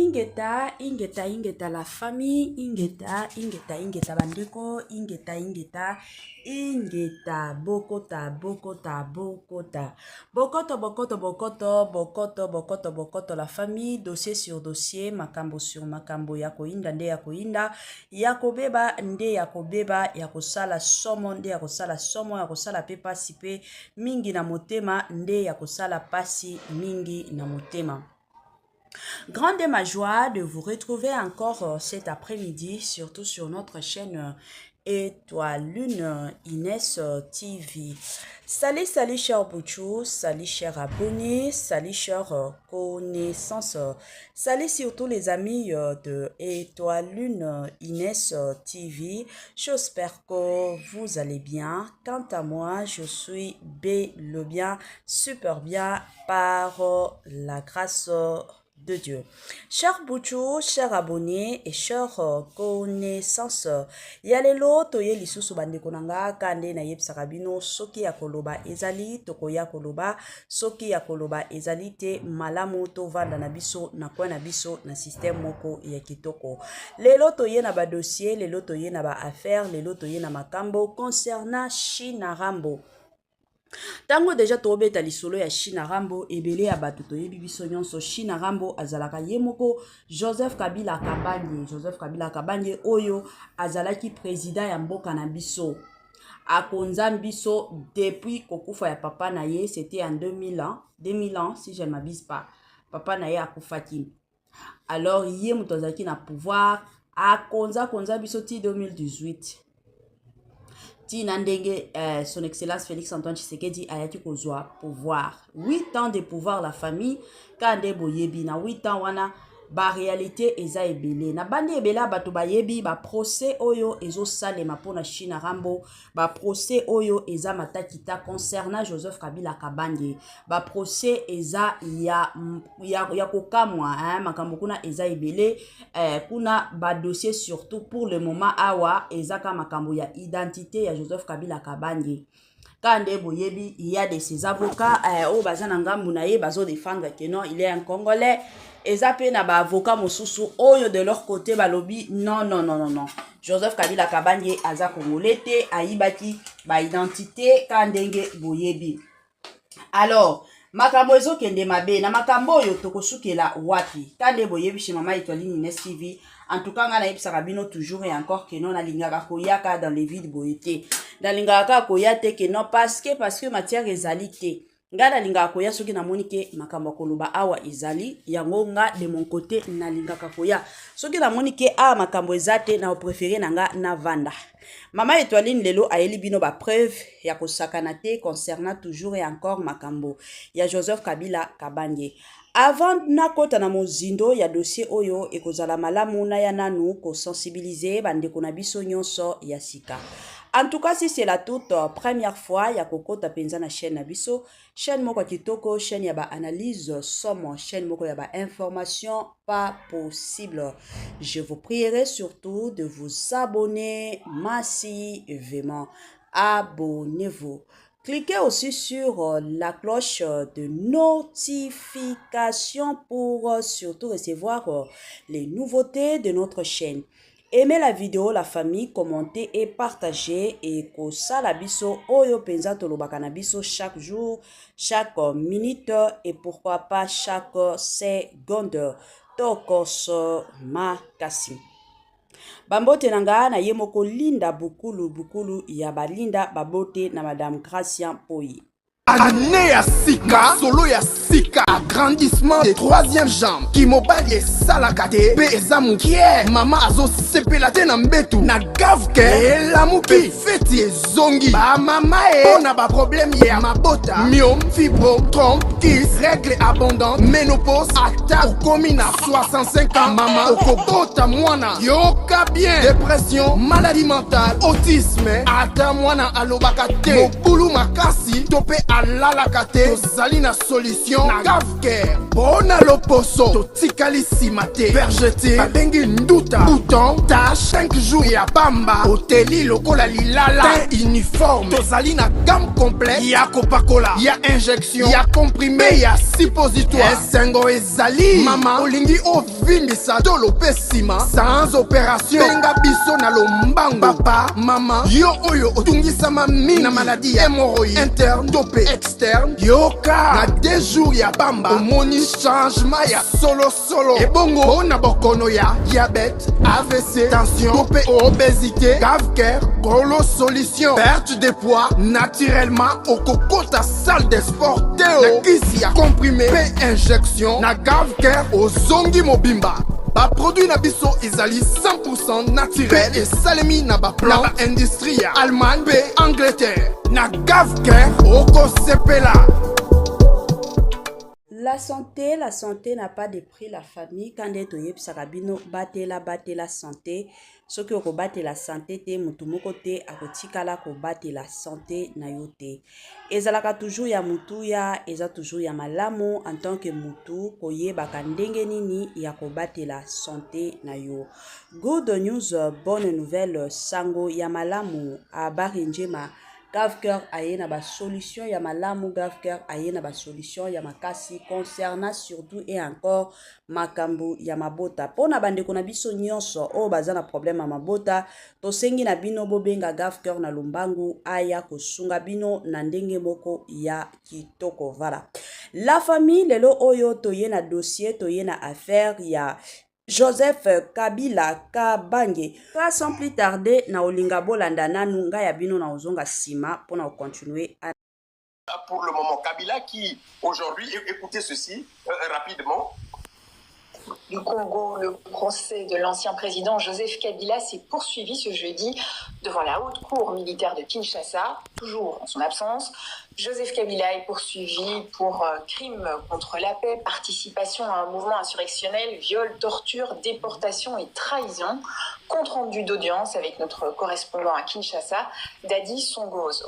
Ingeta la famille, ingeta bandeko, ingeta bokota bokoto la famille, dossier sur dossier, makambo sur makambo, yako inda nde yako inda, yako beba nde yako beba, yako sala somo nde yako sala somo, yako sala pe pasi pe mingi na motema nde yako sala pasi mingi na motema. Grande est ma joie de vous retrouver encore cet après-midi, surtout sur notre chaîne Étoile Lune Inès TV. Salut chers Bouchou, salut chers abonnés, salut chers connaissances, salut surtout les amis de Étoile Lune Inès TV. J'espère que vous allez bien. Quant à moi, je suis le bien, super bien par la grâce de Dieu. Chers Bouchou, chers abonnés et chers connaissances, yalelo toye lisusu bandeko nanga kande na yebisaka bino soki ya koloba ezali tokoya koloba soki ya koloba ezali te malamu tovanda na biso na kwa na biso na système moko ya kitoko. Lelo toye na ba dossier, lelo toye na ba affaire, lelo toye na makambo concernant China Rambo. Tango deja tobeta lisolo ya China Rambo ebele ya bato toyebi biso nyonso China Rambo azalaka yemoko Joseph Kabila Kabanje oyo azalaki président ya mboka na biso akonza biso depuis kokufa ya papa na ye, c'était en 2000 ans si je ne m'abuse pas, papa na ye akufaki. Alors ye mutozaki na pouvoir akonza biso ti 2018 Tinandenge, son excellence Félix Antoine Tshisekedi ayaki kozwa pouvoir. 8 ans de pouvoir la famille, kande boyebi na 8 ans wana ba réalité eza ebele. Na bande ebela bato bayebi ba procès oyo ezo salema pona China Rambo, ba procès oyo eza matakita concernant Joseph Kabila Kabanje. Ba procès eza ya kokamwa makambo kuna eza ebele kuna ba dossier surtout pour le moment awa eza ka makambo ya identité ya Joseph Kabila Kabanje. Kande boyebi, il y a de ses avocats au bazana ngambu na ye bazo défendre que non, il est un Congolais. Ezape na ba avocat mosusu oyo de leur côté balobi non. Joseph Kabila Kabanje aza Congolais te aibaki ba identité kandenge boyebi. Alors makambo ezo kende mabe na makambo yo tokosukela wapi kande boyebi chez Mama Étoile Lune Inès TV. En tout cas nga na yebisaka bino toujours et encore que non alingaka koyaka dans les vides boyete nalingaka koyate que non parce que matière ezali te nga nalingaka koya soki na monike makambo koloba awa ezali yango nga de mon côté nalingaka koya soki na monike a makambo ezate na préféré nanga na vanda. Mama Étoile Lune lelo ayeli bino ba preuve ya kosakana te concernant toujours et encore makambo ya Joseph Kabila Kabanje. Avant na kota na mozindo ya dossier oyo ekozala malamu na ya nanu ko sensibiliser bandeko na biso nyonso ya sika. En tout cas, si c'est la toute première fois ya kokota penza na chaîne na biso, chaîne moko kitoko, chaîne ya ba analyse somme, chaîne moko ya ba information pas possible. Je vous prierai surtout de vous abonner massivement. Abonnez-vous. Cliquez aussi sur la cloche de notification pour surtout recevoir les nouveautés de notre chaîne. Aimez la vidéo, la famille, commentez et partagez et kosala biso oyo penza tolobaka na biso chaque jour, chaque minute et pourquoi pas chaque seconde. Tokos makasi. Bambote nanga na yemoko linda bukulu ya balinda babote na Madame Gracia Poyi. Année à Sika, solo ya Sika, agrandissement des troisième jambe, qui mobile et salakate, bezamu kie, mama azo sepelate na mbetu, na gavke, la muki, feti e zongi, ba mama e, na ba problème ya mabota, myome, fibro, trompe, kiss, règle abondante, ménopause, attaque, komina, 65 ans, mama, okobota mwana, yoka bien, dépression, maladie mentale, autisme, ata mwana alobakate, mokulu makasi, tope alalaka te tozali na solution na gavker mpona loposo totikali nsima te vergete babengi nduta bouton tache 5 jours ya pamba oteli lokola lilala te uniforme tozali na gamme complet ya kopakola ya injection ya comprime ya suppositoire esengo ezali mama olingi ovimbisa tolo pe nsima sans opération benga biso na lombango papa mama yo oyo otungisama mingi na maladi ya hémorroïde interne to pe externe yoka na 2 jours ya pamba omoni changement ya solo ebongo mpona bokono ya diabète AVC tension to pe obésité gavker golo solution perte de poids naturellement okokota salle de sport te na kisi ya comprimé pe injection na gavker ozongi mobimba baproduit na biso ezali 100% naturel esalemi na baplan na baindustrie ya Allemagne pe Angleterre na gavker okosepela. La santé n'a pas de prix. La famille, quand est au Sabino, batte la santé. Ce que vous battez la santé, te mutumokote, akotikala ko batte la santé na yote. Ezalaka toujours ya mutu ya, eza toujours ya malamu en tant que mutu, koye bakandenge nini ya ko batte la santé na yo. Good news, bonne nouvelle, sango ya malamu, abari njema. Gavker aye na ba solution ya malamu, Gavker aye na ba solution ya makasi concernant surtout et encore makambu ya mabota. Pona bandeko na biso nyonso o baza na problème ya mabota, to sengi na bino bobenga Gavker na lumbangu aya kosunga bino na ndenge moko ya kitoko vala. La famille lelo oyo toye na dossier, toye na affaire ya Joseph Kabila Kabange. Sans plus tarder, na olinga bolanda nanu nga ya bino na ozonga sima pour na continuer. Pour le moment, Kabila qui aujourd'hui, écoutez ceci rapidement. Du Congo, le procès de l'ancien président Joseph Kabila s'est poursuivi ce jeudi devant la haute cour militaire de Kinshasa, toujours en son absence. Joseph Kabila est poursuivi pour crimes contre la paix, participation à un mouvement insurrectionnel, viol, torture, déportation et trahison. Compte rendu d'audience avec notre correspondant à Kinshasa, Dadi Songozo.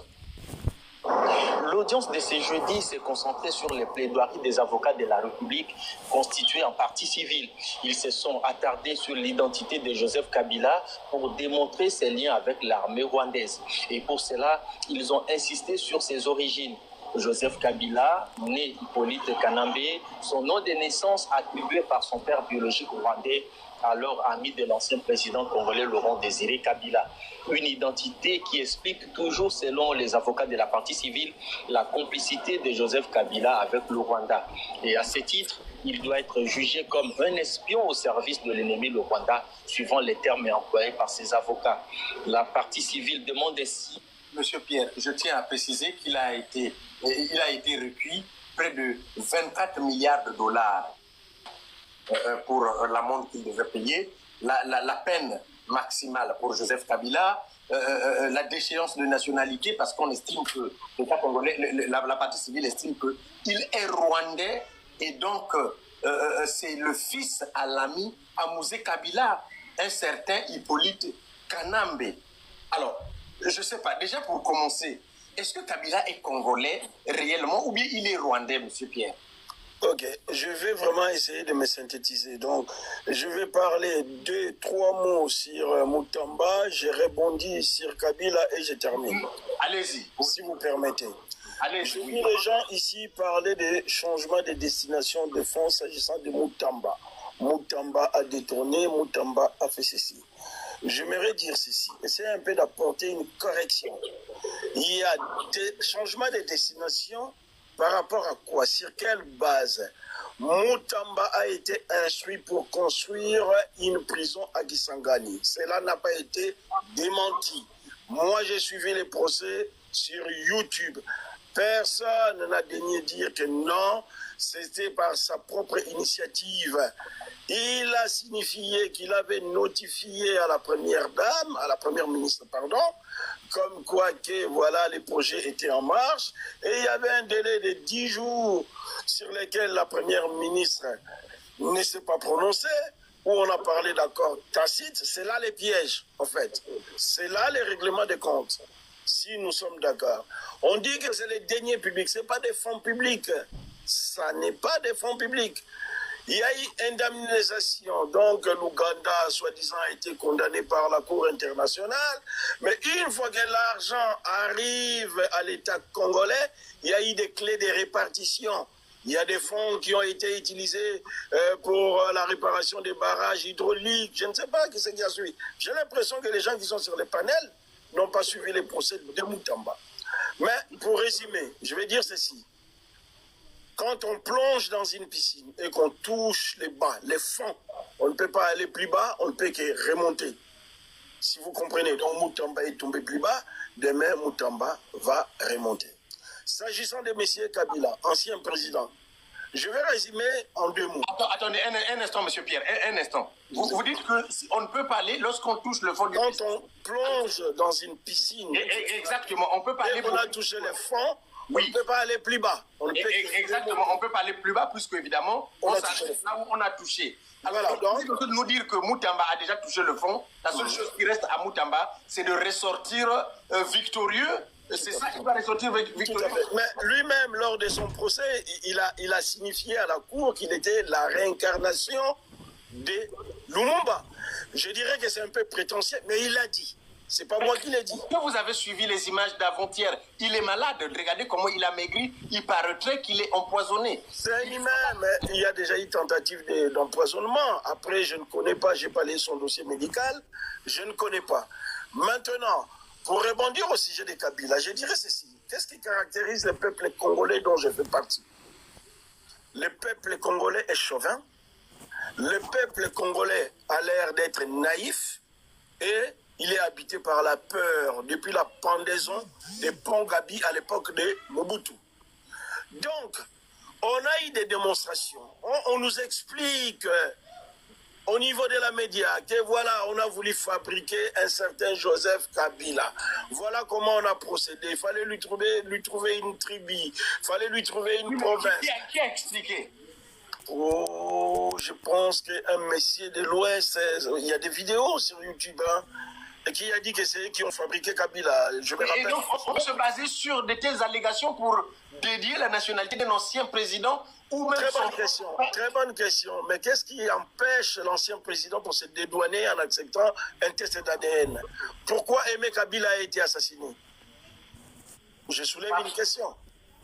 L'audience de ce jeudi s'est concentrée sur les plaidoiries des avocats de la République constitués en partie civile. Ils se sont attardés sur l'identité de Joseph Kabila pour démontrer ses liens avec l'armée rwandaise. Et pour cela, ils ont insisté sur ses origines. Joseph Kabila, né Hippolyte Kanambe, son nom de naissance attribué par son père biologique rwandais, alors ami de l'ancien président congolais Laurent Désiré Kabila. Une identité qui explique toujours, selon les avocats de la partie civile, la complicité de Joseph Kabila avec le Rwanda. Et à ce titre, il doit être jugé comme un espion au service de l'ennemi, le Rwanda, suivant les termes employés par ses avocats. La partie civile demande ainsi... Monsieur Pierre, je tiens à préciser qu'il a été recueilli près de 24 milliards de dollars pour l'amende qu'il devait payer, la peine maximale pour Joseph Kabila, la déchéance de nationalité, parce qu'on estime que l'État congolais, la partie civile estime qu'il est rwandais, et donc c'est le fils à l'ami Amouzé Kabila, un certain Hippolyte Kanambe. Alors, je ne sais pas, déjà pour commencer, est-ce que Kabila est congolais réellement ou bien il est rwandais, monsieur Pierre? Ok, je vais vraiment essayer de me synthétiser. Donc, je vais parler 2-3 mots sur Moutamba, je rebondis sur Kabila et je termine. Allez-y. Si vous permettez. Allez-y. Je vis les gens ici parler de changement de destination de fonds s'agissant de Moutamba. Moutamba a détourné, Moutamba a fait ceci. J'aimerais dire ceci, essayer un peu d'apporter une correction. Il y a des changements de destination. Par rapport à quoi? Sur quelle base? Moutamba a été instruit pour construire une prison à Kisangani. Cela n'a pas été démenti. Moi, j'ai suivi les procès sur YouTube. Personne n'a daigné dire que non, c'était par sa propre initiative. Il a signifié qu'il avait notifié à la première dame, à la première ministre, pardon, comme quoi que voilà, les projets étaient en marche, et il y avait un délai de 10 jours sur lesquels la première ministre ne s'est pas prononcée, où on a parlé d'accord tacite. C'est là les pièges, en fait. C'est là les règlements des comptes. si nous sommes d'accord. On dit que c'est les deniers publics, ce n'est pas des fonds publics. Ça n'est pas des fonds publics. Il y a eu indemnisation, donc l'Ouganda, soi-disant, a été condamné par la Cour internationale, mais une fois que l'argent arrive à l'État congolais, il y a eu des clés de répartition. Il y a des fonds qui ont été utilisés pour la réparation des barrages hydrauliques, je ne sais pas qui c'est qui a suivi. J'ai l'impression que les gens qui sont sur les panels n'ont pas suivi les procès de Moutamba. Mais pour résumer, je vais dire ceci. Quand on plonge dans une piscine et qu'on touche les bas, les fonds, on ne peut pas aller plus bas, on ne peut que remonter. Si vous comprenez, donc Moutamba est tombé plus bas, demain Moutamba va remonter. S'agissant de M. Kabila, ancien président, je vais résumer en 2 mots. Attendez, un instant, M. Pierre, un instant. Vous dites qu'on ne peut pas aller lorsqu'on touche le fond du piscine. Quand on plonge dans une piscine, exactement, on peut pas aller. On a touché les fonds. Oui. On ne peut pas aller plus bas. Exactement, on ne peut pas aller plus bas puisque évidemment, on s'arrête là où on a touché. Alors, voilà, donc, nous dire que Moutamba a déjà touché le fond, la seule chose qui reste à Moutamba, c'est de ressortir victorieux. C'est ça qui va ressortir victorieux. Mais lui-même, lors de son procès, il a signifié à la Cour qu'il était la réincarnation de Lumumba. Je dirais que c'est un peu prétentieux, mais il l'a dit. C'est pas moi qui l'ai dit. Que vous avez suivi les images d'avant-hier, il est malade. Regardez comment il a maigri. Il paraîtrait qu'il est empoisonné. C'est lui-même. Il y a déjà eu tentative d'empoisonnement. Après, je ne connais pas. Je n'ai pas lu son dossier médical. Je ne connais pas. Maintenant, pour rebondir au sujet de Kabila, je dirais ceci. Qu'est-ce qui caractérise le peuple congolais dont je fais partie? Le peuple congolais est chauvin. Le peuple congolais a l'air d'être naïf. Et il est habité par la peur depuis la pendaison des ponts Gabi à l'époque de Mobutu. Donc, on a eu des démonstrations. On nous explique au niveau de la média que voilà, on a voulu fabriquer un certain Joseph Kabila. Voilà comment on a procédé. Il fallait lui trouver une tribu. Il fallait lui trouver une province. Qui a expliqué? Oh, je pense qu'un monsieur de l'Ouest, il y a des vidéos sur YouTube, hein, et qui a dit que c'est eux qui ont fabriqué Kabila. Je me rappelle. Et donc, on peut se baser sur de telles allégations pour dédier la nationalité d'un ancien président ou même Très bonne question. Mais qu'est-ce qui empêche l'ancien président pour se dédouaner en acceptant un test d'ADN? Pourquoi Aimé Kabila a été assassiné? Je soulève une question.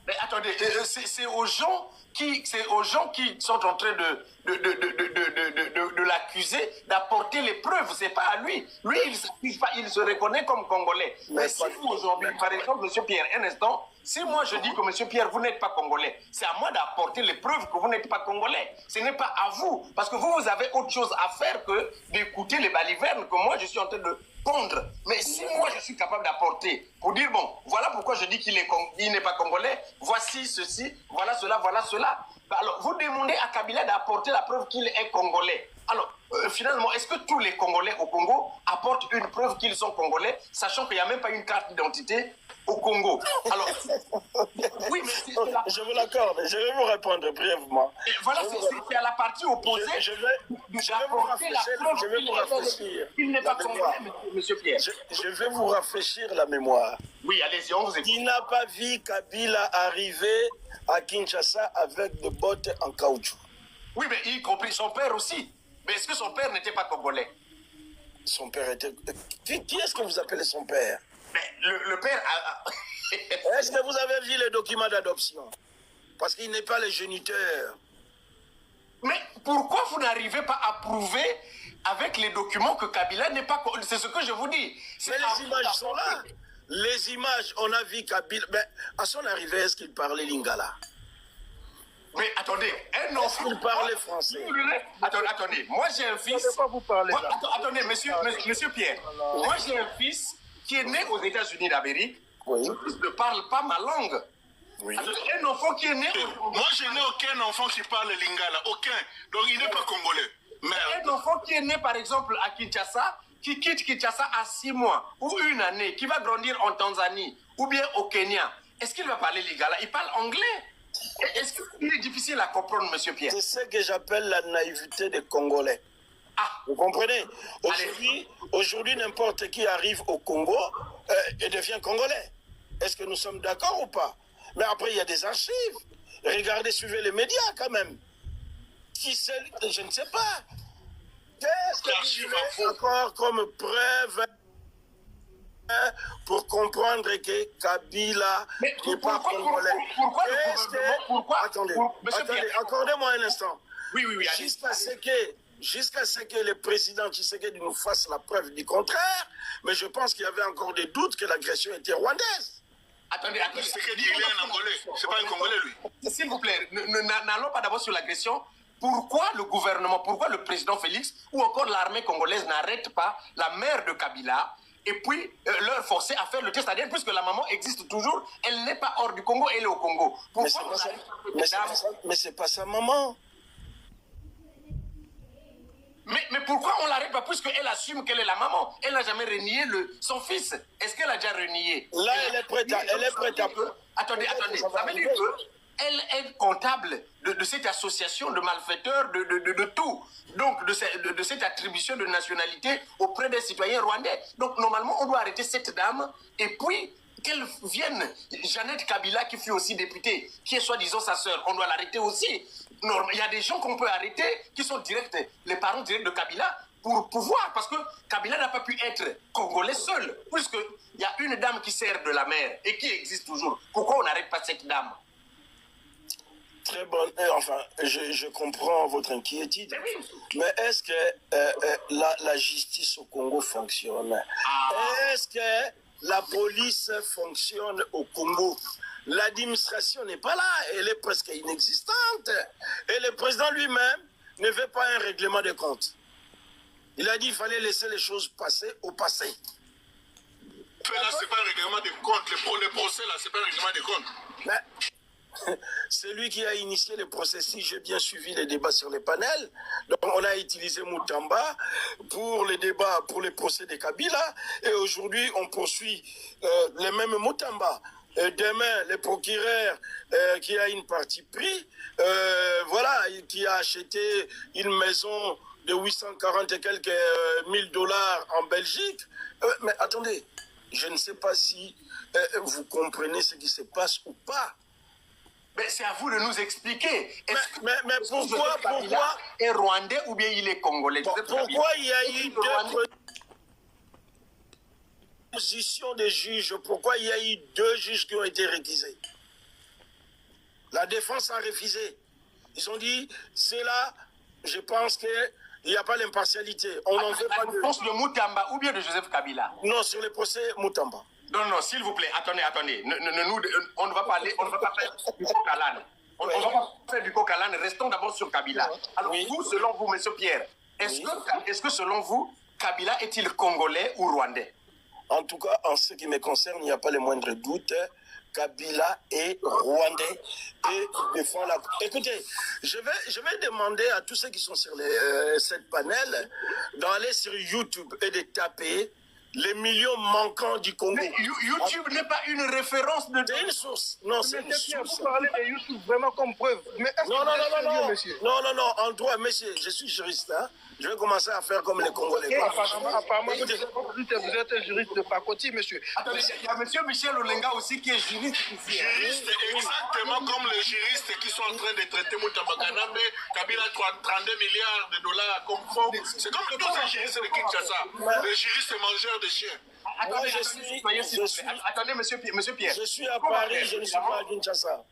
Mais attendez, c'est aux gens qui sont en train de l'accuser d'apporter les preuves. C'est pas à lui. Lui, il se reconnaît comme Congolais. Mais si vous aujourd'hui, par exemple, M. Pierre, un instant, si moi je dis que M. Pierre, vous n'êtes pas Congolais, c'est à moi d'apporter les preuves que vous n'êtes pas Congolais. Ce n'est pas à vous. Parce que vous avez autre chose à faire que d'écouter les balivernes que moi je suis en train de pondre. Mais si moi je suis capable d'apporter pour dire, bon, voilà pourquoi je dis qu'il n'est pas Congolais, voici ceci, voilà cela, voilà cela. Alors, vous demandez à Kabila d'apporter la preuve qu'il est Congolais. Alors, finalement, est-ce que tous les Congolais au Congo apportent une preuve qu'ils sont Congolais, sachant qu'il n'y a même pas une carte d'identité au Congo? Alors, oui, mais je vous l'accorde, je vais vous répondre brièvement. Et voilà, c'est à la partie opposée. Je vais vous rafraîchir. Il n'est pas Congolais, monsieur Pierre. Je vais vous rafraîchir la mémoire. Oui, allez-y, on vous écoute. Qui n'a pas vu Kabila arriver à Kinshasa avec des bottes en caoutchouc? Oui, mais y compris son père aussi. Mais est-ce que son père n'était pas Congolais? Son père était... Qui est-ce que vous appelez son père? Mais le père a... Est-ce que vous avez vu les documents d'adoption? Parce qu'il n'est pas le géniteur. Mais pourquoi vous n'arrivez pas à prouver avec les documents que Kabila n'est pas... C'est ce que je vous dis. Mais les images sont là. Les images, on a vu Kabila... Mais à son arrivée, est-ce qu'il parlait lingala? Mais attendez, un enfant... Il parlait français. Attendez, moi j'ai un fils... Je ne peux pas vous parler là. Attendez, monsieur Pierre. Moi j'ai un fils qui est né aux États-Unis d'Amérique. Oui. Mon fils ne parle pas ma langue. Oui. Un enfant qui est né... Moi je n'ai aucun enfant qui parle lingala, aucun. Donc il n'est pas congolais. Un enfant qui est né par exemple à Kinshasa, qui quitte Kinshasa à 6 mois ou 1 année, qui va grandir en Tanzanie ou bien au Kenya, est-ce qu'il va parler lingala? Il parle anglais. Est-ce qu'il est difficile à comprendre, monsieur Pierre? C'est ce que j'appelle la naïveté des Congolais. Vous comprenez? Aujourd'hui, n'importe qui arrive au Congo et devient congolais. Est-ce que nous sommes d'accord ou pas? Mais après, il y a des archives. Regardez, suivez les médias quand même. Qui sait, je ne sais pas. Qu'est-ce que vous voulez encore comme preuve pour comprendre que Kabila n'est pas congolais? Pourquoi attendez, accordez-moi un instant. Oui, Jusqu'à ce que le président Tshisekedi nous fasse la preuve du contraire, mais je pense qu'il y avait encore des doutes que l'agression était rwandaise. Attendez. Tshisekedi, il est un Angolais. C'est pas un Congolais, lui. S'il vous plaît, n'allons pas d'abord sur l'agression. Pourquoi le gouvernement, pourquoi le président Félix ou encore l'armée congolaise n'arrête pas la mère de Kabila et puis leur forcer à faire le test ADN puisque la maman existe toujours, elle n'est pas hors du Congo, elle est au Congo. Mais c'est pas sa maman. Mais pourquoi on l'arrête pas puisqu'elle assume qu'elle est la maman? Elle n'a jamais renié son fils. Est-ce qu'elle a déjà renié? Là, elle est prête à... Attendez. Ça veut dire qu'elle est comptable de cette association de malfaiteurs, de tout. Donc, de cette attribution de nationalité auprès des citoyens rwandais. Donc, normalement, on doit arrêter cette dame et puis qu'elle vienne. Jeannette Kabila, qui fut aussi députée, qui est soi-disant sa sœur, on doit l'arrêter aussi. Il y a des gens qu'on peut arrêter qui sont directs, les parents directs de Kabila, pour pouvoir, parce que Kabila n'a pas pu être congolais seul, puisqu'il y a une dame qui sert de la mère et qui existe toujours. Pourquoi on n'arrête pas cette dame? Très bonne. Enfin, je comprends votre inquiétude. Mais est-ce que la justice au Congo fonctionne? Est-ce que la police fonctionne au Congo? L'administration n'est pas là, elle est presque inexistante. Et le président lui-même ne veut pas un règlement de compte. Il a dit qu'il fallait laisser les choses passer au passé. Là, c'est pas un règlement de compte. Le procès, là, c'est pas un règlement de compte. Mais c'est lui qui a initié le procès. Si j'ai bien suivi les débats sur les panels, donc on a utilisé Moutamba pour les débats, pour les procès de Kabila. Et aujourd'hui, on poursuit les mêmes Moutamba. Demain, le procureur qui a une partie pris, voilà, qui a acheté une maison de 840 et quelques $1000 en Belgique. Mais attendez, je ne sais pas si vous comprenez ce qui se passe ou pas. Mais c'est à vous de nous expliquer. Mais pourquoi est rwandais ou bien il est congolais? Pourquoi il y a eu deux positions des juges? Pourquoi il y a eu 2 juges qui ont été réquisés? La défense a refusé. Ils ont dit, c'est là, je pense qu'il n'y a pas l'impartialité. On n'en veut pas de... La défense de Moutamba ou bien de Joseph Kabila? Non, sur le procès Moutamba. Non, s'il vous plaît, attendez. On ne va pas faire du coq à l'âne. On ne va pas faire du coq à l'âne, restons d'abord sur Kabila. Alors vous, selon vous, M. Pierre, est-ce que selon vous, Kabila est-il congolais ou rwandais? En tout cas, en ce qui me concerne, il n'y a pas le moindre doute. Kabila est rwandais et il défend la... Écoutez, je vais demander à tous ceux qui sont sur cette panel d'aller sur YouTube et de taper les millions manquants du Congo. Mais YouTube n'est pas une référence de... C'est une source. Non, c'est une source. Vous parlez de YouTube vraiment comme preuve. Mais Non, en droit, monsieur, je suis juriste, hein. Je vais commencer à faire comme les Congolais. Apparemment, vous êtes juriste de pacotille, monsieur. Attendez, il y a monsieur Michel Olenga aussi qui est juriste ici. Juriste, exactement comme les juristes qui sont en train de traiter Moutamba Kanambe, Kabila 32 milliards de dollars comme fonds. C'est comme tous les juristes de Kinshasa, les juristes mangeurs de chiens. Attendez, monsieur Pierre. Je suis à Paris, je ne suis pas à Kinshasa.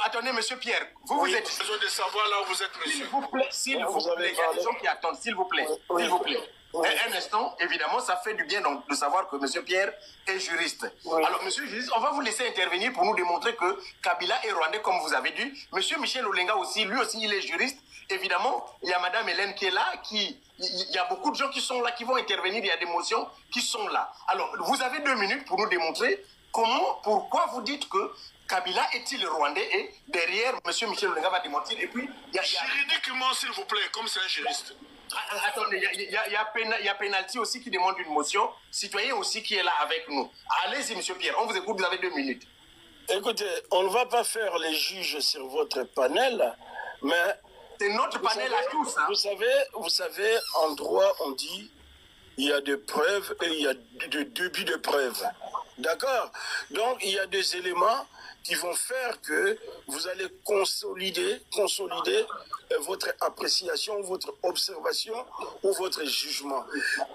Attendez, monsieur Pierre, vous êtes... J'ai besoin de savoir là où vous êtes, monsieur. S'il vous plaît, il y a des gens qui attendent, s'il vous plaît. Un instant, évidemment, ça fait du bien donc, de savoir que monsieur Pierre est juriste. Alors, monsieur le juriste, on va vous laisser intervenir pour nous démontrer que Kabila est rwandais, comme vous avez dit. Monsieur Michel Olenga aussi, lui aussi, il est juriste. Évidemment, il y a madame Hélène qui est là, il y a beaucoup de gens qui sont là, qui vont intervenir, il y a des motions qui sont là. Alors, vous avez 2 minutes pour nous démontrer pourquoi vous dites que Kabila est-il rwandais et derrière, M. Michel Olenga va démentir. Et puis, juridiquement, s'il vous plaît, comme c'est un juriste. Attendez, il y a Penalty aussi qui demande une motion. Citoyen aussi qui est là avec nous. Allez-y, M. Pierre, on vous écoute, vous avez 2 minutes. Écoutez, on ne va pas faire les juges sur votre panel, mais C'est notre panel à tous. Hein. Vous savez, en droit, on dit il y a des preuves et il y a des débuts de preuves. D'accord? Donc, il y a des éléments qui vont faire que vous allez consolider votre appréciation, votre observation ou votre jugement.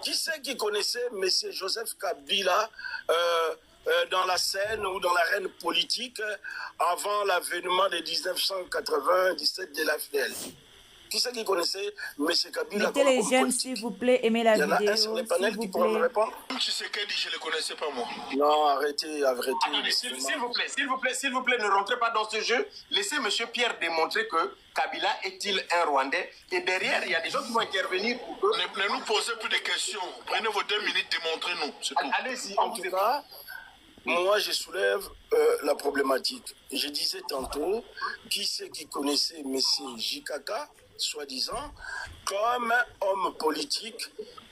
Qui c'est qui connaissait M. Joseph Kabila dans la scène ou dans l'arène politique avant l'avènement de 1997 de l'AFDL? Qui c'est qui connaissait M. Kabila? Mettez les jeunes, s'il vous plaît, aimez la vidéo. Il y en a un sur les panels qui pourra me répondre. Tshisekedi, je ne le connaissais pas moi. Non, arrêtez. Attendez, s'il vous plaît, ne rentrez pas dans ce jeu. Laissez M. Pierre démontrer que Kabila est-il un Rwandais. Et derrière, il y a des gens qui vont intervenir. Ne nous posez plus de questions. Prenez vos 2 minutes, démontrez-nous. Allez-y, en tout cas, moi, je soulève la problématique. Je disais tantôt, qui c'est qui connaissait M. Jikaka, soi-disant, comme homme politique?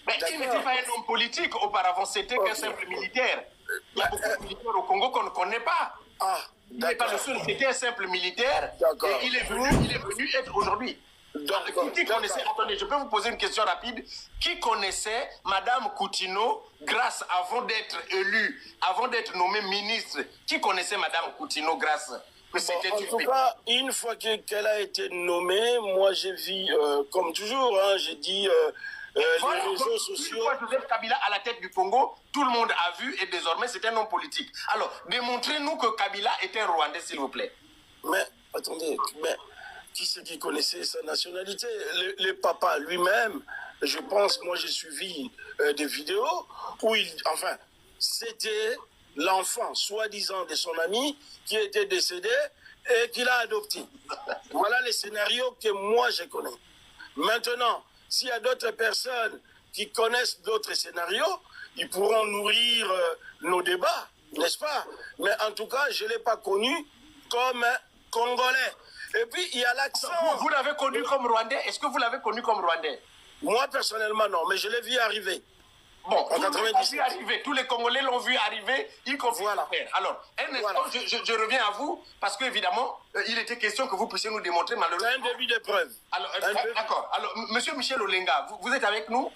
Mais il n'était pas un homme politique. Auparavant, c'était qu'un simple militaire. Il y a beaucoup de militaires au Congo qu'on ne connaît pas. Ah, il n'est pas le seul, c'était un simple militaire. Et il est venu être aujourd'hui. Qui connaissait, attendez, je peux vous poser une question rapide. Qui connaissait Madame Coutinho Grâce avant d'être élue, avant d'être nommée ministre? Qui connaissait Madame Coutinho Grâce? En tout cas, une fois qu'elle a été nommée, moi j'ai vu, comme toujours, hein, j'ai dit voilà, les réseaux sociaux. Une fois Joseph Kabila à la tête du Congo, tout le monde a vu et désormais c'est un homme politique. Alors, démontrez-nous que Kabila est un Rwandais, s'il vous plaît. Mais, attendez, qui c'est qui connaissait sa nationalité? Le papa lui-même, je pense, moi j'ai suivi des vidéos où c'était l'enfant, soi-disant, de son ami qui était décédé et qu'il a adopté. Voilà les scénarios que moi je connais. Maintenant, s'il y a d'autres personnes qui connaissent d'autres scénarios, ils pourront nourrir nos débats, n'est-ce pas? Mais en tout cas, je ne l'ai pas connu comme Congolais. Et puis, il y a l'accent. Vous l'avez connu comme Rwandais? Est-ce que vous l'avez connu comme Rwandais? Moi, personnellement, non, mais je l'ai vu arriver. Bon, en 97. Arriver. Tous les Congolais l'ont vu arriver, y compris le père. Alors, un instant, je reviens à vous, parce qu'évidemment, il était question que vous puissiez nous démontrer malheureusement. C'est un début de preuve. Alors, d'accord. Alors, monsieur Michel Olenga, vous êtes avec nous?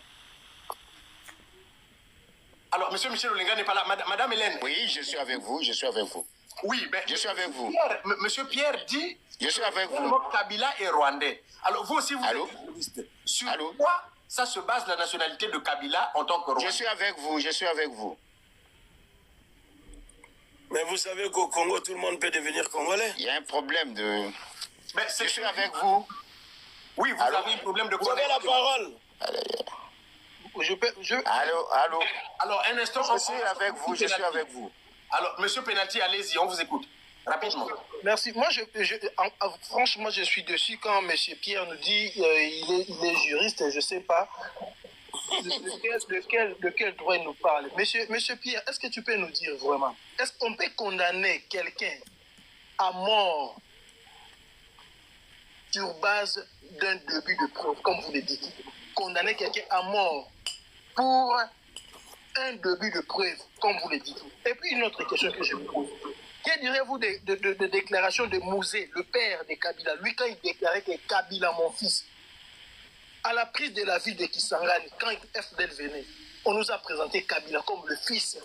Alors, monsieur Michel Olenga n'est pas là. Madame Hélène. Oui, je suis avec vous, Oui, mais je suis avec vous. Monsieur Pierre dit... Je suis avec vous. Kabila est rwandais. Alors, vous aussi, vous êtes juriste. Sur quoi ça se base la nationalité de Kabila en tant que Rwandais? Je suis avec vous. Mais vous savez qu'au Congo, tout le monde peut devenir Congolais. Il y a un problème de... Mais je suis avec vous. Oui, vous avez un problème de connexion. Vous avez la parole. Allô. Alors, un instant. Je suis avec vous. Alors, monsieur Penalty, allez-y, on vous écoute. Rapidement. Merci. Moi, franchement, je suis dessus quand M. Pierre nous dit il est juriste, je ne sais pas de quel droit il nous parle. Monsieur Pierre, est-ce que tu peux nous dire vraiment, est-ce qu'on peut condamner quelqu'un à mort sur base d'un début de preuve, comme vous le dites? Condamner quelqu'un à mort pour un début de preuve, comme vous le dites. Et puis une autre question que je me pose. Que direz-vous de déclaration de Mouzé, le père de Kabila? Lui, quand il déclarait que Kabila, mon fils, à la prise de la ville de Kisangani, quand FDL venait, on nous a présenté Kabila comme le fils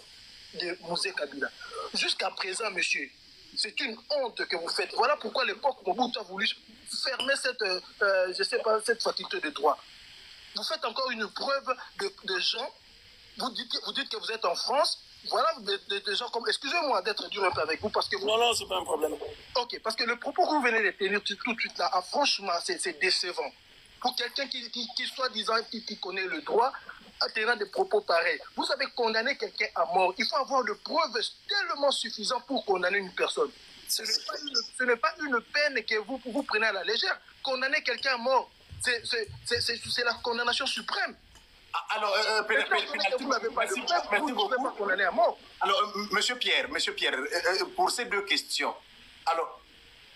de Mouzé Kabila. Jusqu'à présent, monsieur, c'est une honte que vous faites. Voilà pourquoi l'époque Mobutu a voulu fermer cette faculté de droit. Vous faites encore une preuve de gens. Vous dites que vous êtes en France. Voilà des gens comme... Excusez-moi d'être dur un peu avec vous parce que... Non, c'est pas un problème. Ok, parce que le propos que vous venez de tenir tout de suite là, franchement, c'est décevant. Pour quelqu'un qui soi-disant, qui connaît le droit, à tenir des propos pareils. Vous avez condamné quelqu'un à mort. Il faut avoir des preuves tellement suffisantes pour condamner une personne. Ce n'est pas une peine que vous prenez à la légère. Condamner quelqu'un à mort, c'est la condamnation suprême. Alors, merci beaucoup. Alors, monsieur Pierre, pour ces deux questions, alors,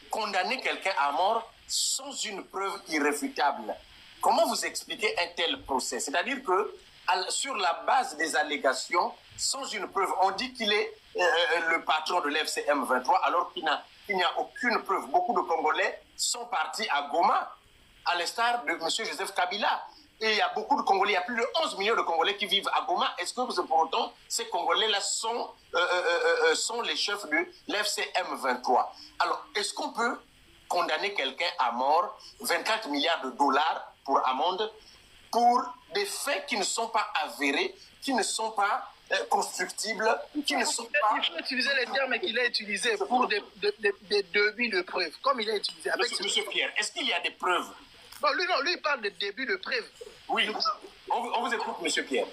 condamner quelqu'un à mort sans une preuve irréfutable, comment vous expliquez un tel procès? C'est-à-dire que, sur la base des allégations, sans une preuve, on dit qu'il est le patron de l'FCM 23, alors qu'il n'y a aucune preuve. Beaucoup de Congolais sont partis à Goma à l'instar de M. Joseph Kabila. Et il y a beaucoup de Congolais, il y a plus de 11 millions de Congolais qui vivent à Goma. Est-ce que pour autant, ces Congolais-là sont les chefs de l'FCM 23? Alors, est-ce qu'on peut condamner quelqu'un à mort, 24 milliards de dollars pour amende, pour des faits qui ne sont pas avérés, qui ne sont pas constructibles, qui ne sont pas... Il faut utiliser les termes qu'il a utilisés pour des débuts de preuves, comme il a utilisé avec... Monsieur Pierre, est-ce qu'il y a des preuves? Non, lui, il parle de début de preuve. Oui, on vous écoute, monsieur Pierre.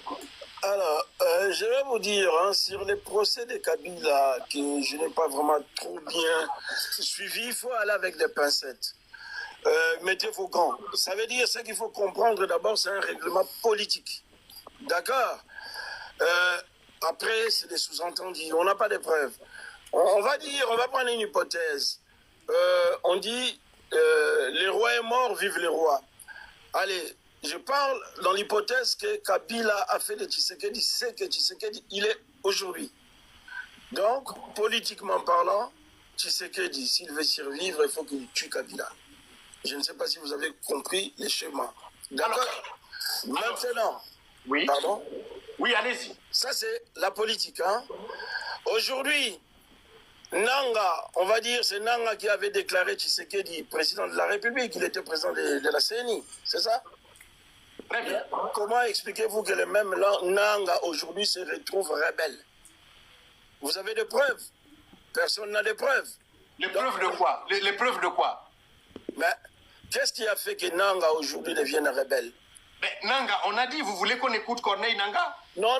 Alors, je vais vous dire, hein, sur les procès de Kabila, que je n'ai pas vraiment trop bien suivi, il faut aller avec des pincettes. Mettez vos gants. Ça veut dire, ce qu'il faut comprendre d'abord, c'est un règlement politique. D'accord? Après, c'est des sous-entendus. On n'a pas de preuves. On va prendre une hypothèse. On dit, les rois est mort, vive les rois. Allez, je parle dans l'hypothèse que Kabila a fait de Tshisekedi, c'est que Tshisekedi, il est aujourd'hui. Donc, politiquement parlant, Tshisekedi, s'il veut survivre, il faut qu'il tue Kabila. Je ne sais pas si vous avez compris les schémas. D'accord? Maintenant, oui. Pardon? Oui, allez-y. Ça, c'est la politique. Hein? Aujourd'hui, Nanga, on va dire, c'est Nanga qui avait déclaré Tshisekedi président de la République. Il était président de la CNI. C'est ça? Très bien. Comment expliquez-vous que le même Nanga aujourd'hui se retrouve rebelle? Vous avez des preuves? Personne n'a de preuves. Les preuves de quoi? Les preuves de quoi? Mais qu'est-ce qui a fait que Nanga aujourd'hui devienne rebelle? Mais Nanga, on a dit, vous voulez qu'on écoute Corneille Nanga? Non,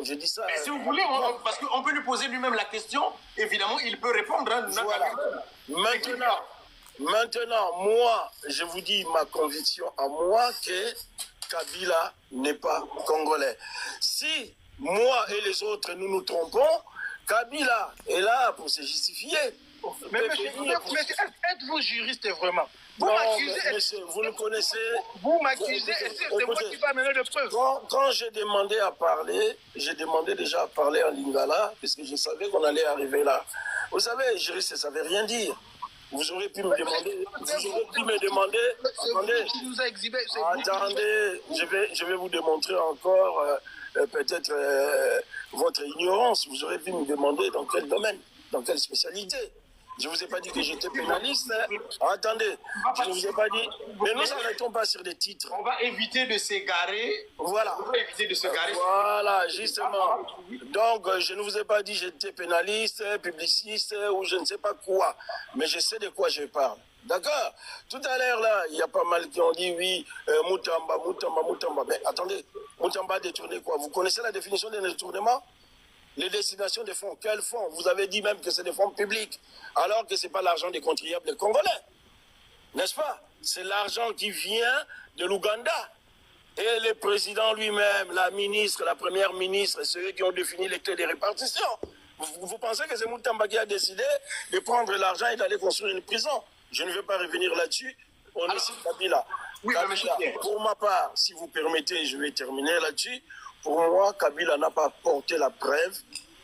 je dis ça. Mais si vous voulez, parce qu'on peut lui poser lui-même la question, évidemment, il peut répondre. Hein, voilà. Maintenant, moi, je vous dis ma conviction à moi que Kabila n'est pas congolais. Si moi et les autres, nous nous trompons, Kabila est là pour se justifier. Mais monsieur, êtes-vous juriste vraiment? Vous monsieur, vous le connaissez. Vous m'accusez et c'est moi qui vais amener de preuves. Quand j'ai demandé à parler, j'ai demandé déjà à parler en lingala, parce que je savais qu'on allait arriver là. Vous savez, juriste, ça ne veut rien dire. Vous aurez pu me demander, attendez, je vais vous démontrer encore peut-être votre ignorance. Vous aurez pu me demander dans quel domaine, dans quelle spécialité. Je ne vous ai pas dit que j'étais pénaliste. Hein. Attendez, je ne vous ai pas dit. Mais nous n'arrêtons pas sur des titres. On va éviter de s'égarer. Voilà. On va éviter de s'égarer. Voilà, justement. Donc, je ne vous ai pas dit que j'étais pénaliste, publiciste ou je ne sais pas quoi. Mais je sais de quoi je parle. D'accord? Tout à l'heure, là, il y a pas mal qui ont dit oui, Moutamba. Mais attendez, Moutamba a détourné quoi? Vous connaissez la définition d'un détournement? Les destinations des fonds. Quels fonds? Vous avez dit même que c'est des fonds publics, alors que ce n'est pas l'argent des contribuables congolais. N'est-ce pas? C'est l'argent qui vient de l'Ouganda. Et le président lui-même, la ministre, la première ministre, ceux qui ont défini les clés de répartition. Vous pensez que c'est Moutamba qui a décidé de prendre l'argent et d'aller construire une prison? Je ne vais pas revenir là-dessus. On est sur Kabila. Oui, Kabila. Pour ma part, si vous permettez, je vais terminer là-dessus. Pour moi, Kabila n'a pas porté la preuve,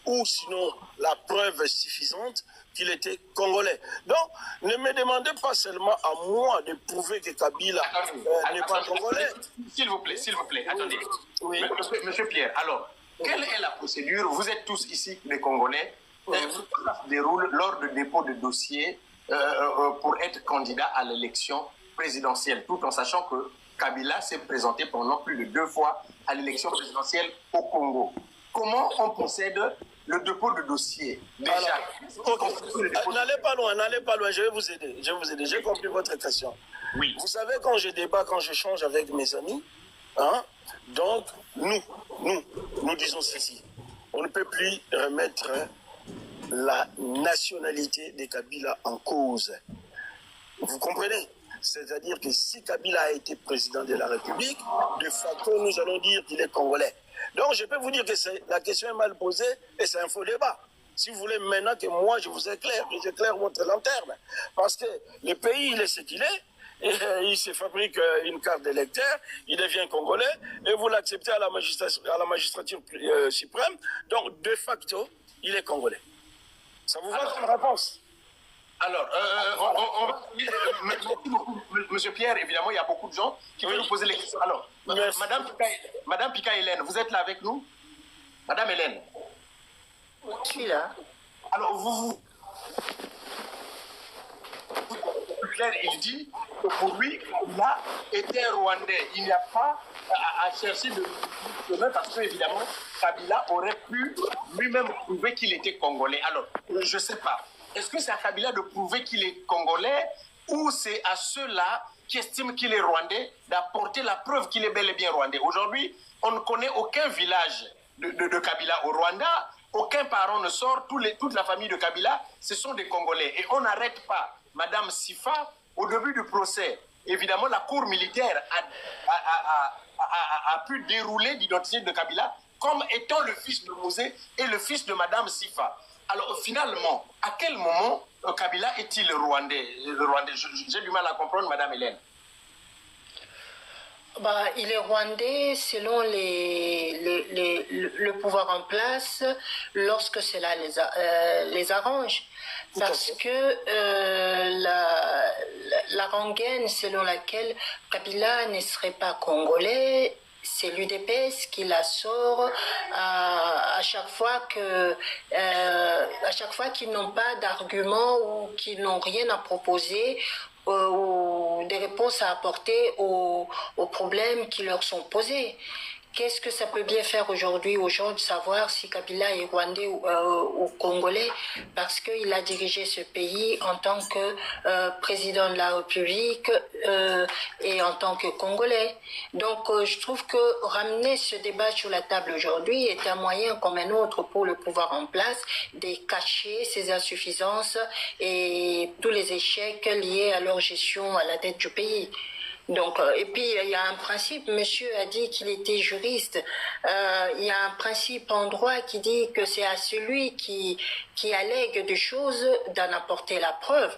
ou sinon la preuve suffisante qu'il était congolais. Donc, ne me demandez pas seulement à moi de prouver que Kabila n'est pas congolais. S'il vous plaît, attendez. Oui. Monsieur Pierre, alors, quelle est la procédure? Vous êtes tous ici des Congolais. Comment ça se déroule lors du dépôt de dossier pour être candidat à l'élection présidentielle, tout en sachant que Kabila s'est présenté pendant plus de 2 fois à l'élection présidentielle au Congo. Comment on procède le dépôt de dossier? Déjà, n'allez pas loin, je vais vous aider. J'ai compris votre question. Oui. Vous savez, quand je débat, quand j'échange avec mes amis, hein, donc nous disons ceci. On ne peut plus remettre la nationalité de Kabila en cause. Vous comprenez? C'est-à-dire que si Kabila a été président de la République, de facto, nous allons dire qu'il est congolais. Donc, je peux vous dire que la question est mal posée et c'est un faux débat. Si vous voulez maintenant que moi, je vous éclaire, que j'éclaire votre lanterne. Parce que le pays, il est ce qu'il est. Et, il se fabrique une carte d'électeur, il devient congolais, et vous l'acceptez à la magistrature suprême. Donc, de facto, il est congolais. Ça vous va comme réponse? Alors, merci beaucoup, Monsieur Pierre. Évidemment, il y a beaucoup de gens qui veulent nous poser les questions. Alors, Madame Pika Hélène, vous êtes là avec nous? Madame Hélène. Je suis là. Alors, Claire, il dit que pour lui, Kabila était rwandais. Il n'y a pas à chercher de chemin parce que, évidemment, Kabila aurait pu lui-même prouver qu'il était congolais. Alors, je ne sais pas. Est-ce que c'est à Kabila de prouver qu'il est congolais ou c'est à ceux-là qui estiment qu'il est rwandais d'apporter la preuve qu'il est bel et bien rwandais? Aujourd'hui, on ne connaît aucun village de Kabila au Rwanda. Aucun parent ne sort. Toute la famille de Kabila, ce sont des Congolais. Et on n'arrête pas Madame Sifa au début du procès. Évidemment, la cour militaire a pu dérouler l'identité de Kabila comme étant le fils de Mosé et le fils de Madame Sifa. Alors finalement, à quel moment Kabila est-il rwandais? J'ai du mal à comprendre, Madame Hélène. Il est rwandais selon le pouvoir en place lorsque cela les arrange. Parce que la rengaine selon laquelle Kabila ne serait pas congolais, c'est l'UDPS qui la sort à chaque fois qu'ils n'ont pas d'arguments ou qu'ils n'ont rien à proposer ou des réponses à apporter aux problèmes qui leur sont posés. Qu'est-ce que ça peut bien faire aujourd'hui aux gens de savoir si Kabila est rwandais ou congolais, parce qu'il a dirigé ce pays en tant que président de la République et en tant que congolais. Donc je trouve que ramener ce débat sur la table aujourd'hui est un moyen comme un autre pour le pouvoir en place de cacher ses insuffisances et tous les échecs liés à leur gestion à la tête du pays. Donc, et puis, il y a un principe, monsieur a dit qu'il était juriste, il y a un principe en droit qui dit que c'est à celui qui allègue des choses d'en apporter la preuve.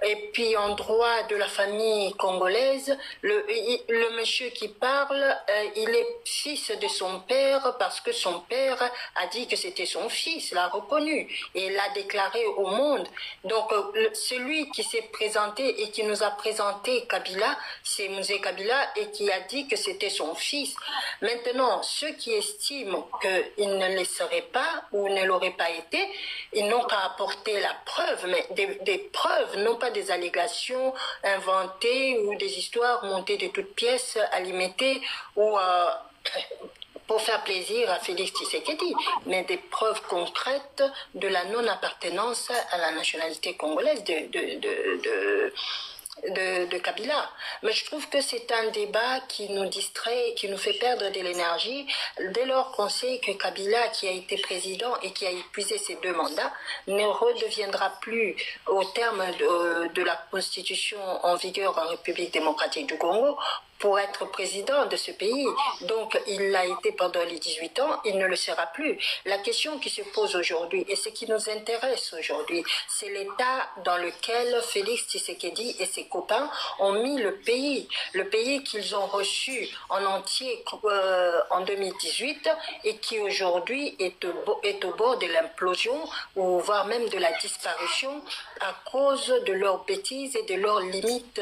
Et puis en droit de la famille congolaise, le monsieur qui parle, il est fils de son père parce que son père a dit que c'était son fils, l'a reconnu et l'a déclaré au monde. Donc celui qui s'est présenté et qui nous a présenté Kabila, c'est Mosé Kabila et qui a dit que c'était son fils. Maintenant, ceux qui estiment qu'il ne le serait pas ou ne l'aurait pas été, ils n'ont qu'à apporter la preuve, mais des preuves, non pas des allégations inventées ou des histoires montées de toutes pièces, alimentées ou pour faire plaisir à Félix Tshisekedi, mais des preuves concrètes de la non-appartenance à la nationalité congolaise de Kabila. Mais je trouve que c'est un débat qui nous distrait, qui nous fait perdre de l'énergie dès lors qu'on sait que Kabila, qui a été président et qui a épuisé ses 2 mandats, ne redeviendra plus au terme de la constitution en vigueur en République démocratique du Congo pour être président de ce pays. Donc, il l'a été pendant les 18 ans, il ne le sera plus. La question qui se pose aujourd'hui, et ce qui nous intéresse aujourd'hui, c'est l'état dans lequel Félix Tshisekedi et ses copains ont mis le pays qu'ils ont reçu en entier en 2018 et qui aujourd'hui est au bord de l'implosion ou voire même de la disparition à cause de leurs bêtises et de leurs limites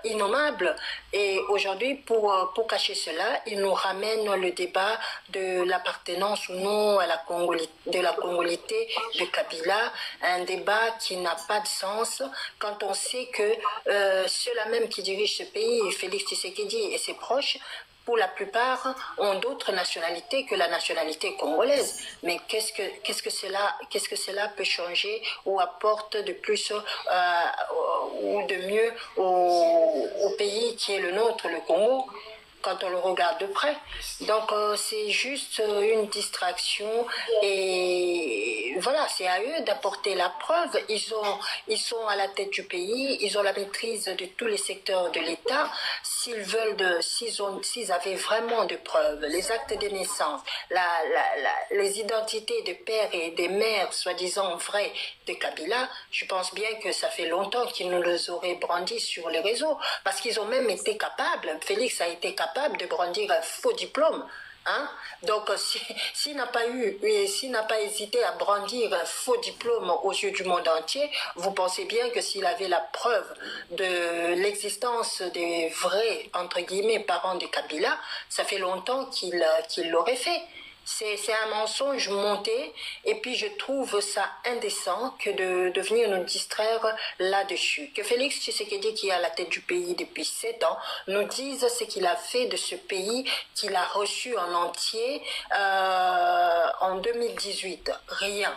innommables. Et aujourd'hui, pour cacher cela, il nous ramène le débat de l'appartenance ou non à la congolité de Kabila, un débat qui n'a pas de sens quand on sait que ceux-là même qui dirigent ce pays, Félix Tshisekedi et ses proches, pour la plupart, ont d'autres nationalités que la nationalité congolaise. Mais qu'est-ce que cela peut changer ou apporte de plus ou de mieux au pays qui est le nôtre, le Congo, quand on le regarde de près. Donc c'est juste une distraction et voilà, c'est à eux d'apporter la preuve. Ils sont à la tête du pays, ils ont la maîtrise de tous les secteurs de l'État. S'ils avaient vraiment de preuves, les actes de naissance, les identités de pères et des mères soi-disant vraies de Kabila, je pense bien que ça fait longtemps qu'ils nous les auraient brandis sur les réseaux, parce qu'ils ont même été capables, Félix a été capable de brandir un faux diplôme Hein? Donc, s'il n'a pas hésité à brandir un faux diplôme aux yeux du monde entier, vous pensez bien que s'il avait la preuve de l'existence des vrais, entre guillemets, parents de Kabila, ça fait longtemps qu'il l'aurait fait. C'est un mensonge monté, et puis je trouve ça indécent que de venir nous distraire là-dessus. Que Félix Tshisekedi, qui est à la tête du pays depuis 7 ans, nous dise ce qu'il a fait de ce pays qu'il a reçu en entier en 2018. Rien.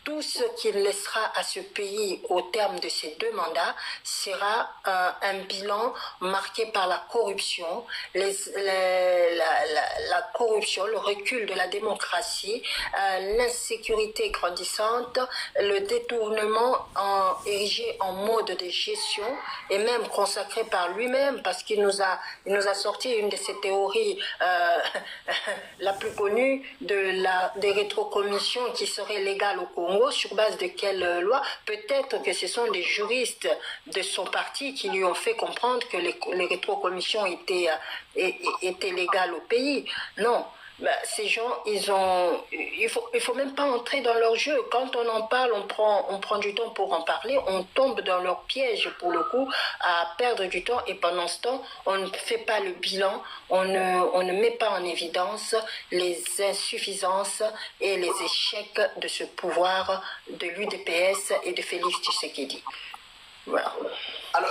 Tout ce qu'il laissera à ce pays au terme de ces 2 mandats sera un bilan marqué par la corruption, la corruption, le recul de la démocratie, l'insécurité grandissante, le détournement érigé en mode de gestion et même consacré par lui-même, parce qu'il nous a sorti une de ses théories la plus connue des rétrocommissions qui seraient légales au Congo. Sur base de quelle loi? Peut-être que ce sont des juristes de son parti qui lui ont fait comprendre que les rétrocommissions étaient légales au pays. Non. Ben, ces gens, il faut même pas entrer dans leur jeu. Quand on en parle, on prend du temps pour en parler, on tombe dans leur piège pour le coup, à perdre du temps, et pendant ce temps, on ne fait pas le bilan, on ne met pas en évidence les insuffisances et les échecs de ce pouvoir de l'UDPS et de Félix Tshisekedi. Voilà. Alors,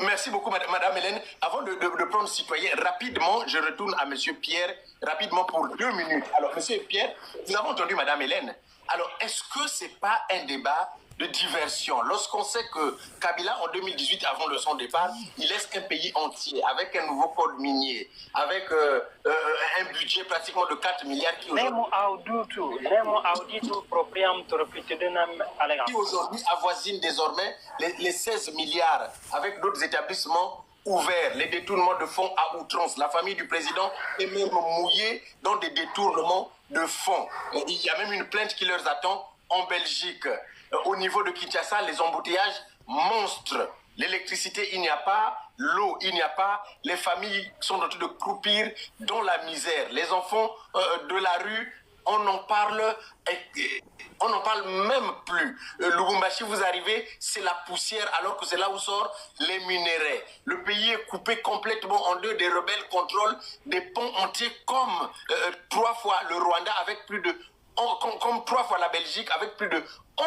merci beaucoup, Madame Hélène. Avant de prendre le citoyen, rapidement, je retourne à Monsieur Pierre, rapidement pour 2 minutes. Alors, Monsieur Pierre, vous avez entendu Madame Hélène. Alors, est-ce que ce n'est pas un débat de diversion? Lorsqu'on sait que Kabila, en 2018, avant de son départ, il laisse un pays entier avec un nouveau code minier, avec un budget pratiquement de 4 milliards qui aujourd'hui avoisine désormais les 16 milliards, avec d'autres établissements ouverts, les détournements de fonds à outrance. La famille du président est même mouillée dans des détournements de fonds. Il y a même une plainte qui leur attend en Belgique. Au niveau de Kinshasa, les embouteillages monstres. L'électricité, il n'y a pas. L'eau, il n'y a pas. Les familles sont en train de croupir dans la misère. Les enfants de la rue, on n'en parle même plus. Lubumbashi, vous arrivez, c'est la poussière, alors que c'est là où sortent les minéraux. Le pays est coupé complètement en deux. Des rebelles contrôlent des ponts entiers comme 3 fois le Rwanda, avec plus de comme 3 fois la Belgique, avec plus de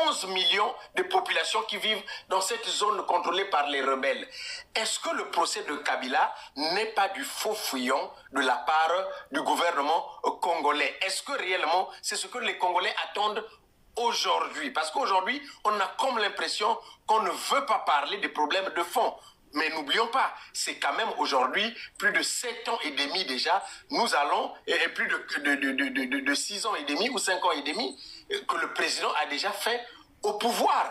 11 millions de populations qui vivent dans cette zone contrôlée par les rebelles. Est-ce que le procès de Kabila n'est pas du faux fouillon de la part du gouvernement congolais? Est-ce que réellement c'est ce que les Congolais attendent aujourd'hui? Parce qu'aujourd'hui, on a comme l'impression qu'on ne veut pas parler des problèmes de fond. Mais n'oublions pas, c'est quand même aujourd'hui plus de 7 ans et demi déjà, nous allons, et plus de 6 ans et demi ou 5 ans et demi, que le président a déjà fait au pouvoir.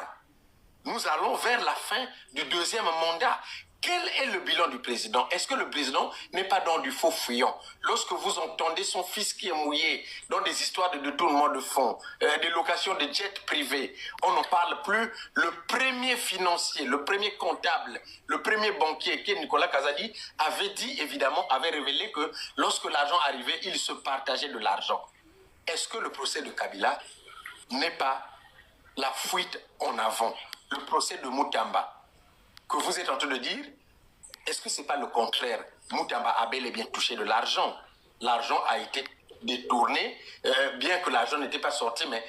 Nous allons vers la fin du 2e mandat. Quel est le bilan du président? Est-ce que le président n'est pas dans du faux fouillon? Lorsque vous entendez son fils qui est mouillé dans des histoires de détournement de fonds, des locations de jets privés, on n'en parle plus. Le premier financier, le premier comptable, le premier banquier, qui est Nicolas Kazadi, avait révélé que lorsque l'argent arrivait, il se partageait de l'argent. Est-ce que le procès de Kabila n'est pas la fuite en avant? Le procès de Moutamba que vous êtes en train de dire, est-ce que ce n'est pas le contraire? Moutamba a bel et bien touché de l'argent. L'argent a été détourné, bien que l'argent n'était pas sorti, mais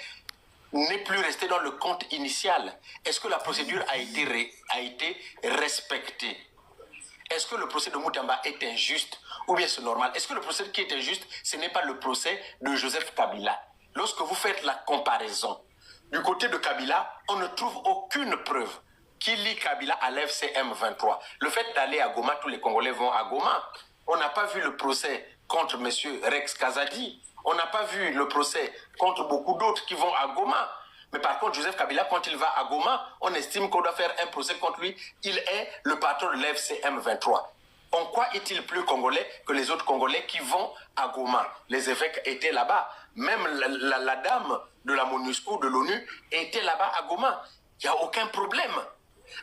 n'est plus resté dans le compte initial. Est-ce que la procédure a été respectée? Est-ce que le procès de Moutamba est injuste ou bien c'est normal? Est-ce que le procès qui est injuste, ce n'est pas le procès de Joseph Kabila? Lorsque vous faites la comparaison, du côté de Kabila, on ne trouve aucune preuve qui lie Kabila à l'FCM23. Le fait d'aller à Goma, tous les Congolais vont à Goma. On n'a pas vu le procès contre M. Rex Kazadi. On n'a pas vu le procès contre beaucoup d'autres qui vont à Goma. Mais par contre, Joseph Kabila, quand il va à Goma, on estime qu'on doit faire un procès contre lui. Il est le patron de l'FCM23. En quoi est-il plus congolais que les autres Congolais qui vont à Goma? Les évêques étaient là-bas. Même la dame de la MONUSCO, de l'ONU, était là-bas à Goma. Il n'y a aucun problème.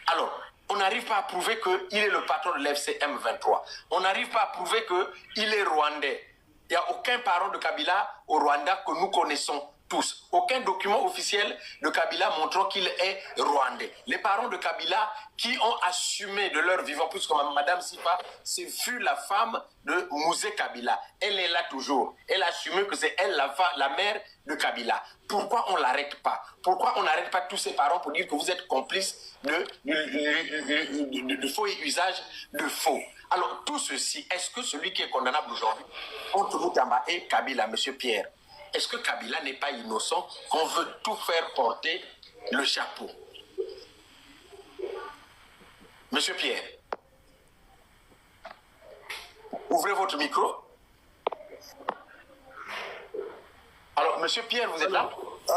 Alors, on n'arrive pas à prouver qu'il est le patron de l'FCM23. On n'arrive pas à prouver qu'il est rwandais. Il n'y a aucun parent de Kabila au Rwanda que nous connaissons tous. Aucun document officiel de Kabila montrant qu'il est rwandais. Les parents de Kabila qui ont assumé de leur vivant, puisque Madame Sifa, c'est fut la femme de Mouzé Kabila. Elle est là toujours. Elle a assumé que c'est elle la mère de Kabila. Pourquoi on ne l'arrête pas? Pourquoi on n'arrête pas tous ces parents pour dire que vous êtes complices de faux et usage de faux? Alors, tout ceci, est-ce que celui qui est condamnable aujourd'hui contre Moutamba et Kabila, M. Pierre, est-ce que Kabila n'est pas innocent, qu'on veut tout faire porter le chapeau? Monsieur Pierre, ouvrez votre micro. Alors, Monsieur Pierre, vous êtes là?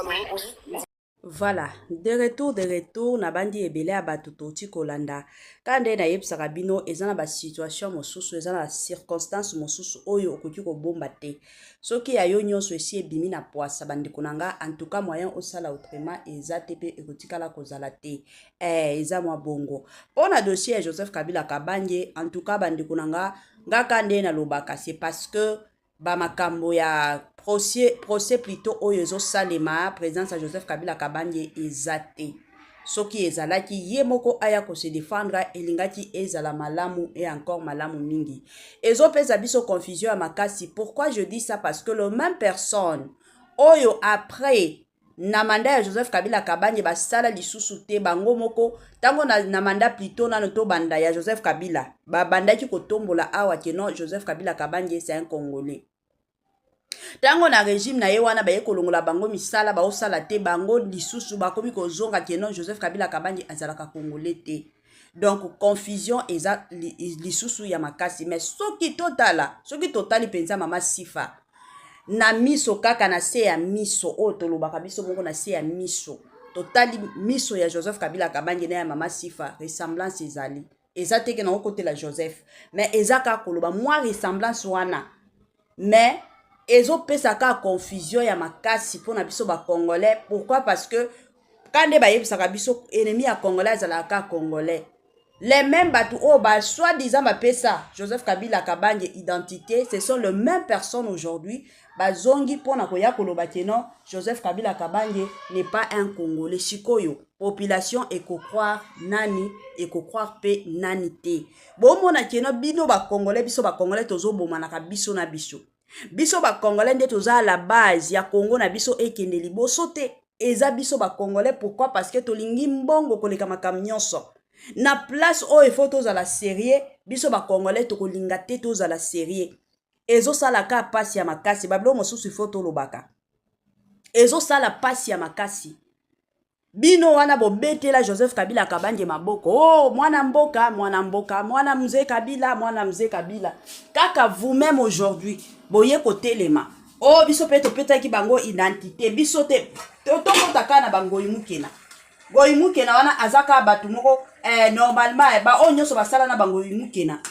Oui. Voilà, de retour, na bandi ebele abatuto ti kolanda. Kande na yebsaka bino ezana ba situation mosusu, ezana circonstance mosusu oyo okoki ko bomba te. Soki ya yo nyonso esi ebimi na poasa bandeko nanga, en tout cas moyen osala autrement eza te pe ekotikala kozala te. Eza mwa bongo. Pona dossier ya Joseph Kabila Kabange, en tout cas bandeko nanga, nga kande na lobaka, c'est parce que ba makambo ya procès plutôt oyo salema présence à Joseph Kabila Kabange ezate. Soki ezalaki ye moko aya ko se défendre elingaki ezala malamu et encore malamu mingi. Ezo pesa biso confusion à makasi. Pourquoi je dis ça? Parce que le même personne oyo après na mandat ya Joseph Kabila Kabange basala lisusu te bango moko tango na mandat plutôt na noto banda ya Joseph Kabila ba bandaki ko tombola awa ke non Joseph Kabila Kabange c'est un Congolais. Tango na régime na ye wana baye kolongola bango misala ba osala te bango lisusu bakomi kozonga ke non Joseph Kabila Kabange azalaka Congolais te. Donc confusion eza lisusu ya makasi. Mais soki totali penza mama Sifa na miso kaka na se ya miso o tolobaka biso moko na se ya miso totali miso ya Joseph Kabila Kabange na ya mama Sifa ressemblance ezali eza teke na côté la Joseph mais ezaka koloba moi ressemblance wana mais ezo pesa ka confusion ya makasi pona biso ba Congolais. Pourquoi? Parce que quand ba yebisaka biso ennemi ya Congolais azalaka Congolais. Les mêmes bateaux, soi-disant, ma pesa, Joseph Kabila Kabange identité, ce sont les mêmes personnes aujourd'hui. Bazongi pour na koya kolobakeno, Joseph Kabila Kabange n'est pas un Congolais. Sikoyo, population eko croire nani, eko croire pe nanité. Bon mona keno bino ba Congolais, biso ba Congolais tozo bomanaka biso na biso. Biso ba Congolais nde toza la base ya Congo na biso ekende liboso te. Eza biso ba Congolais, pourquoi? Parce que tolingi mbongo koleka makam nyonso. Na place o faut à la série biso ba Congolais to kolinga te to za la série ezo sala ka pasi ya makasi bablo mosusu photo lobaka ezo sala pasi ya makasi bino wana bo betela Joseph Kabila Kabange maboko oh mwana mzee Kabila kaka vous-même aujourd'hui boye kotelema oh biso peto peta ki bango identité biso te to kotaka na bango imukena goyimukena wana azaka batu moko normalement ba onyo so basala na bango yimukena